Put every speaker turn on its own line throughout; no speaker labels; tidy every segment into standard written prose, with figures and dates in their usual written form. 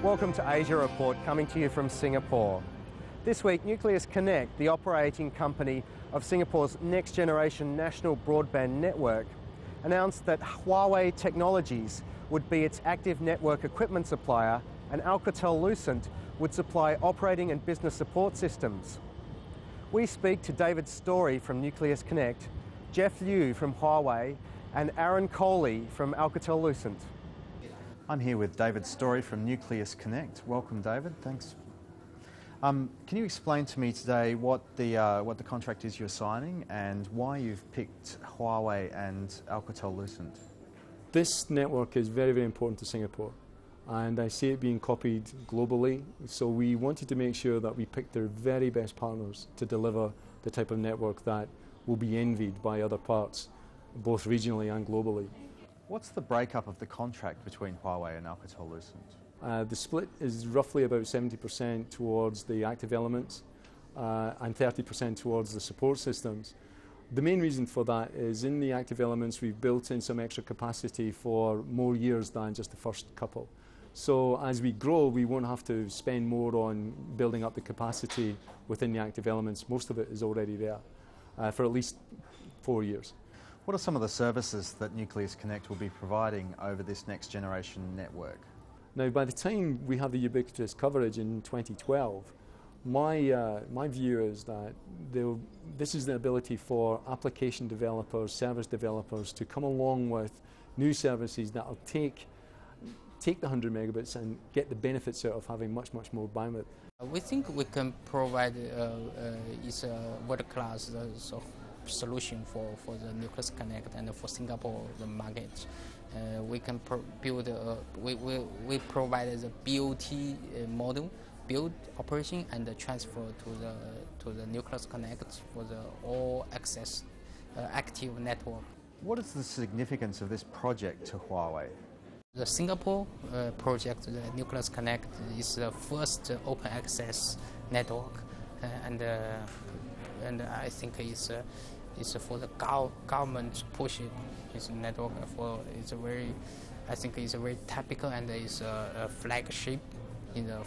Welcome to Asia Report, coming to you from Singapore. This week, Nucleus Connect, the operating company of Singapore's next-generation national broadband network, announced that Huawei Technologies would be its active network equipment supplier and Alcatel Lucent would supply operating and business support systems. We speak to David Storrie from Nucleus Connect, Jeff Liu from Huawei, and Arun Kohli from Alcatel Lucent. I'm here with David Storrie from Nucleus Connect. Welcome, David. Thanks. Can you explain to me today what the contract is you're signing and why you've picked Huawei and Alcatel Lucent?
This network is very, very important to Singapore, and I see it being copied globally. So we wanted to make sure that we picked their very best partners to deliver the type of network that will be envied by other parts, both regionally and globally.
What's the breakup of the contract between Huawei and Alcatel Lucent?
The split is roughly about 70% towards the active elements and 30% towards the support systems. The main reason for that is in the active elements we've built in some extra capacity for more years than just the first couple. So as we grow, we won't have to spend more on building up the capacity within the active elements. Most of it is already there for at least 4 years.
What are some of the services that Nucleus Connect will be providing over this next generation network?
Now, by the time we have the ubiquitous coverage in 2012, my view is that this is the ability for application developers, service developers to come along with new services that will take the 100 megabits and get the benefits out of having much, much more bandwidth.
We think we can provide is a world-class solution for the Nucleus Connect and for Singapore the market. We can we provide the BOT model, build, operation, and the transfer to the Nucleus Connect for the all-access active network.
What is the significance of this project to Huawei?
The Singapore project, the Nucleus Connect, is the first open access network, and I think it's for the government push it. It's a network I think it's a very typical and it's a flagship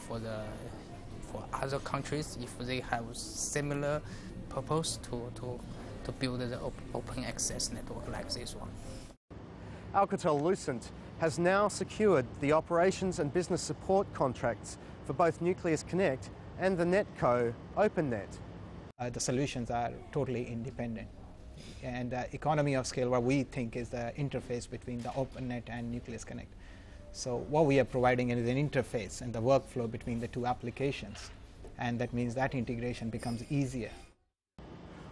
for other countries if they have similar purpose to build the open access network like this one.
Alcatel Lucent has now secured the operations and business support contracts for both Nucleus Connect and the NetCo OpenNet.
The solutions are totally independent, and economy of scale, what we think is the interface between the OpenNet and Nucleus Connect. So what we are providing is an interface and the workflow between the two applications, and that means that integration becomes easier.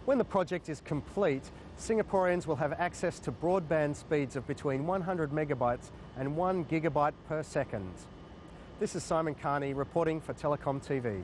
When the project is complete, Singaporeans will have access to broadband speeds of between 100 megabytes and 1 gigabyte per second. This is Simon Carney reporting for Telecom TV.